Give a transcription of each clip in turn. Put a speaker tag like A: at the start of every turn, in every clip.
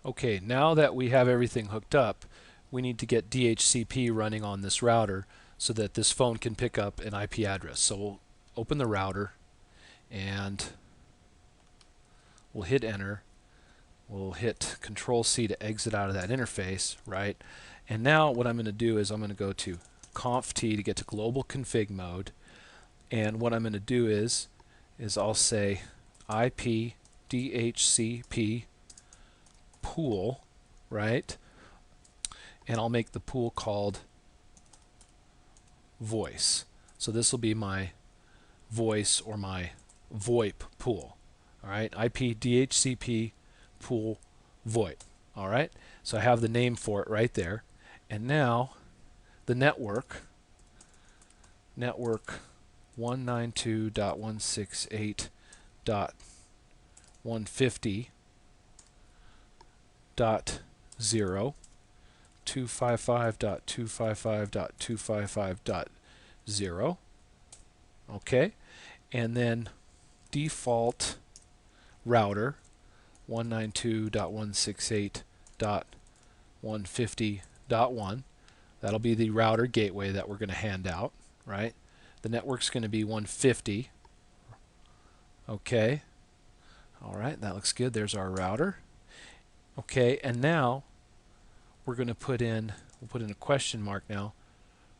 A: Okay, now that we have everything hooked up, we need to get DHCP running on this router so that this phone can pick up an IP address. So we'll open the router and we'll hit enter. We'll hit Control C to exit out of that interface, right? And now what I'm going to do is I'm going to go to Conf T to get to global config mode. And what I'm going to do is I'll say IP DHCP pool, right? And I'll make the pool called voice. So this will be my voice or my VoIP pool. All right, IP DHCP pool VoIP. All right, so I have the name for it right there. And now the network 192.168.150.0 255.255.255.0. Okay, and then default router 192.168.150.1. That'll be the router gateway that we're going to hand out, right? The network's going to be 150. Okay. All right, that looks good. There's our router. Okay, and now we're going to put in, we'll put in a question mark now,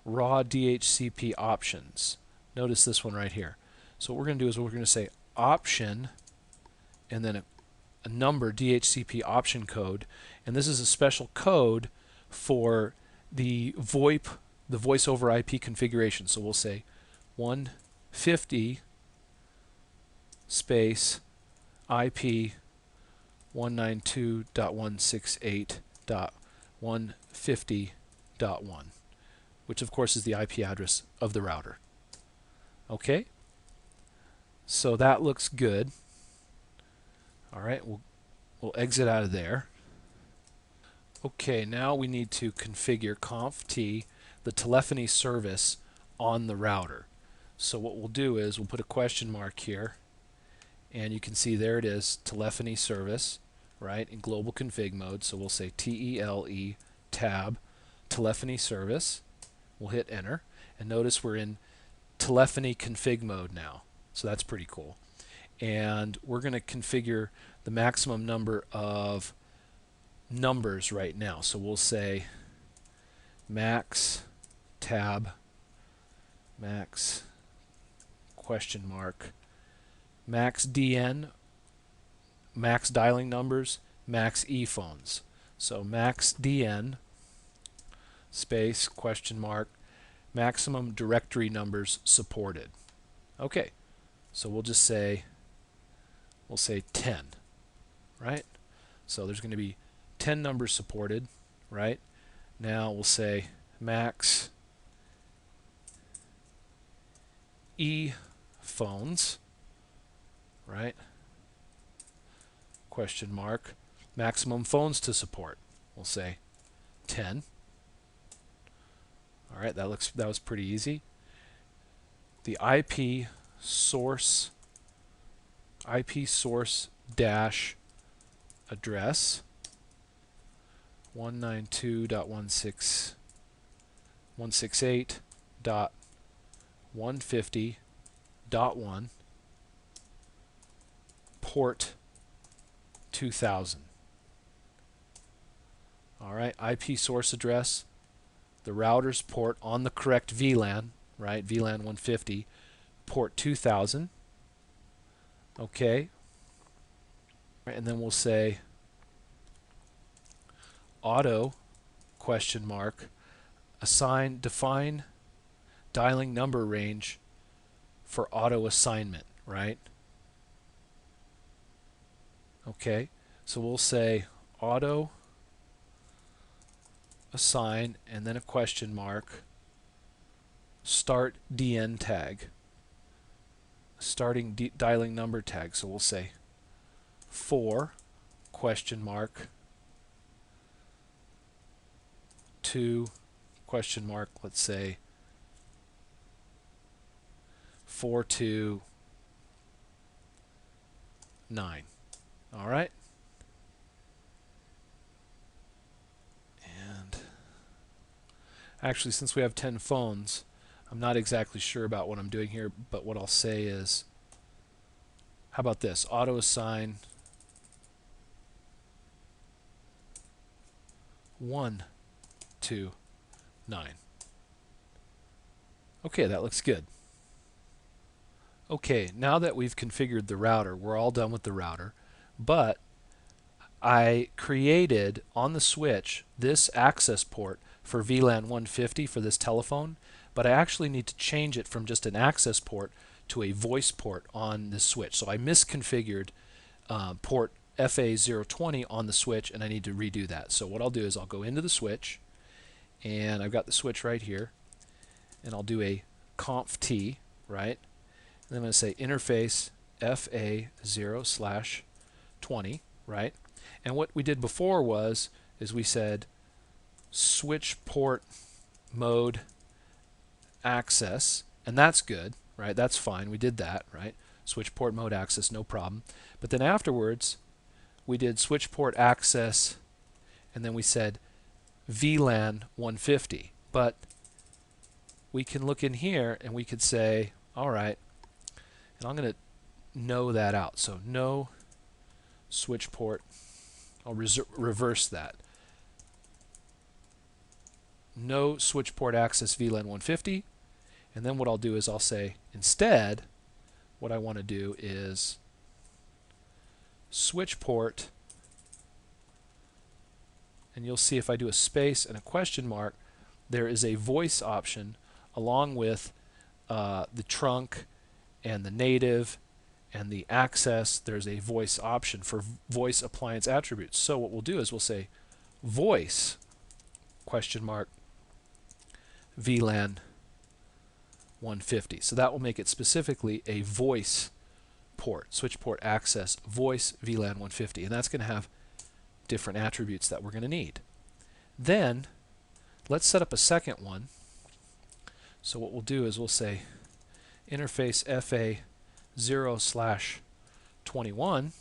A: raw DHCP options. Notice this one right here. So what we're going to do is we're going to say option and then a number DHCP option code, and this is a special code for the VoIP, the voice over IP configuration. So we'll say 150 space IP 192.168.150.1, which of course is the IP address of the router. Okay, so that looks good. All right, we'll exit out of there. Okay, now we need to configure conf t, the telephony service on the router. So what we'll do is we'll put a question mark here, and you can see there it is, telephony service, right, in global config mode. So we'll say TELE tab telephony service. We'll hit enter, and notice we're in telephony config mode now. So that's pretty cool. And we're going to configure the maximum number of numbers right now. So we'll say max tab max question mark max DN, max dialing numbers, max ePhones. So max DN space question mark maximum directory numbers supported. Okay, so we'll just say, we'll say 10, right? So there's going to be 10 numbers supported, right? Now we'll say max ePhones, right? Question mark maximum phones to support. We'll say 10. All right, that was pretty easy. The IP source dash address 192.168.150.1 port 2000. All right, IP source address, the router's port on the correct VLAN, right? VLAN 150, port 2000. Okay, and then we'll say auto question mark define dialing number range for auto assignment, right? Okay, so we'll say auto assign and then a question mark start DN tag, starting dialing number tag. So we'll say 4 question mark 2 question mark, let's say 429. All right. Actually, since we have 10 phones, I'm not exactly sure about what I'm doing here, but what I'll say is, how about this? Auto assign 1 to 9. Okay, that looks good. Okay, now that we've configured the router, we're all done with the router, but I created on the switch this access port for VLAN 150 for this telephone, but I actually need to change it from just an access port to a voice port on this switch. So I misconfigured port FA020 on the switch, and I need to redo that. So what I'll do is I'll go into the switch, and I've got the switch right here, and I'll do a conf t, right? And I'm going to say interface FA0/20, right? And what we did before is we said switch port mode access, and that's good, right? That's fine. We did that, right? Switch port mode access, no problem. But then afterwards, we did switch port access, and then we said VLAN 150. But we can look in here and we could say, all right, and I'm going to no that out. So no switch port. I'll reverse that. No switch port access VLAN 150. And then what I'll do is I'll say instead what I want to do is switch port, and you'll see if I do a space and a question mark, there is a voice option along with the trunk and the native and the access. There's a voice option for voice appliance attributes. So what we'll do is we'll say voice question mark VLAN 150. So that will make it specifically a voice port, switch port access, voice VLAN 150. And that's going to have different attributes that we're going to need. Then let's set up a second one. So what we'll do is we'll say interface FA0/21,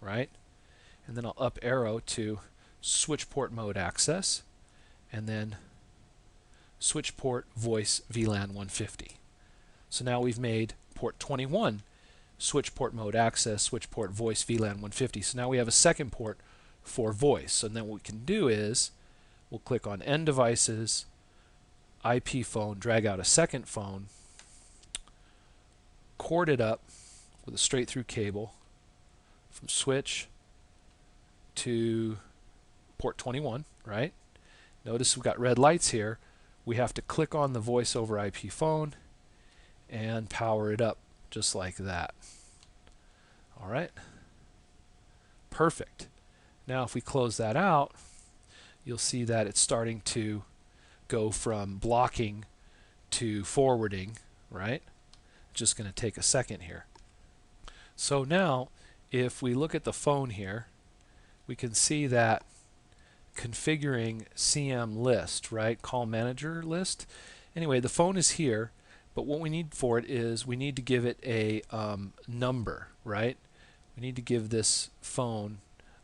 A: right? And then I'll up arrow to switch port mode access, and then switch port voice VLAN 150. So now we've made port 21 switch port mode access, switch port voice VLAN 150. So now we have a second port for voice. So then what we can do is we'll click on End Devices, IP phone, drag out a second phone, cord it up with a straight through cable from switch to port 21, right? Notice we've got red lights here. We have to click on the voice over IP phone and power it up just like that. All right. Perfect. Now if we close that out, you'll see that it's starting to go from blocking to forwarding, right? Just going to take a second here. So now if we look at the phone here, we can see that configuring CM list, right? Call manager list. Anyway, the phone is here, but what we need for it is we need to give it a number, right? We need to give this phone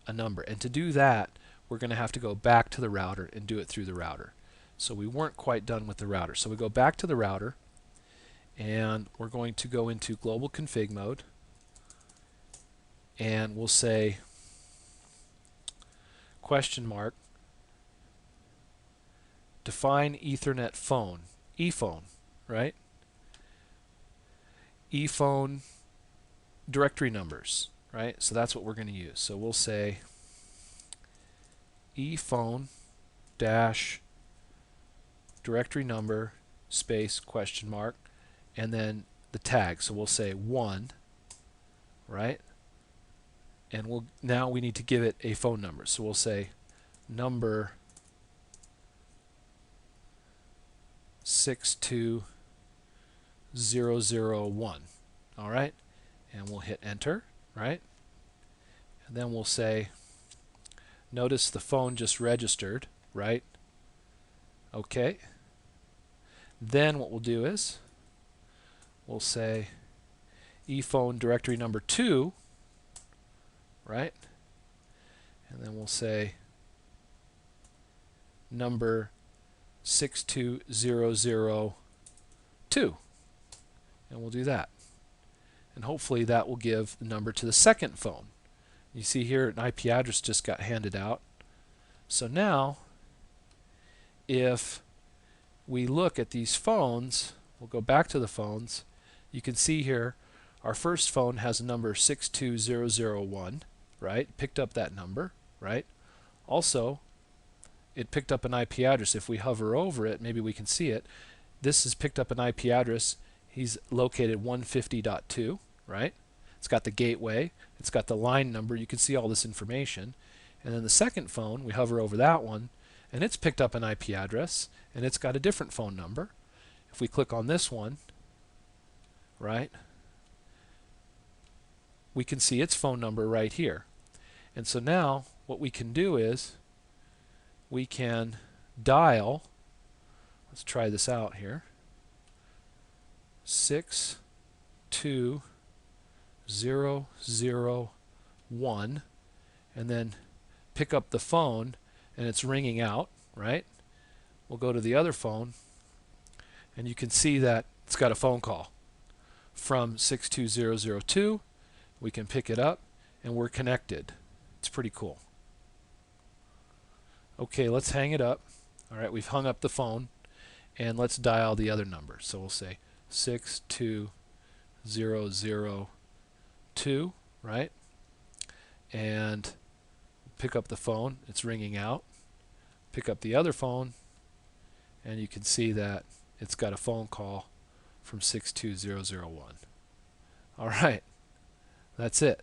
A: a number. And to do that, we're going to have to go back to the router and do it through the router. So we weren't quite done with the router. So we go back to the router, and we're going to go into global config mode, and we'll say question mark define Ethernet phone, ePhone, right? ePhone directory numbers, right? So that's what we're going to use. So we'll say ePhone dash directory number space question mark, and then the tag. So we'll say 1, right? And now we need to give it a phone number. So we'll say number 62001. All right? And we'll hit enter, right? And then we'll say, notice the phone just registered, right? Okay. Then what we'll do is we'll say ePhone directory number 2, right? And then we'll say number 62002. And we'll do that. And hopefully that will give the number to the second phone. You see here an IP address just got handed out. So now if we look at these phones, we'll go back to the phones, you can see here our first phone has a number 62001, right? Picked up that number, right? Also, it picked up an IP address. If we hover over it, maybe we can see it. This has picked up an IP address. He's located 150.2, right? It's got the gateway. It's got the line number. You can see all this information. And then the second phone, we hover over that one, and it's picked up an IP address, and it's got a different phone number. If we click on this one, right, we can see its phone number right here. And so now what we can do is we can dial, let's try this out here, 62001, and then pick up the phone, and it's ringing out, right? We'll go to the other phone, and you can see that it's got a phone call from 62002. We can pick it up, and we're connected. It's pretty cool. Okay, let's hang it up. All right, we've hung up the phone, and let's dial the other number. So we'll say 62002, right? And pick up the phone. It's ringing out. Pick up the other phone, and you can see that it's got a phone call from 62001. All right, that's it.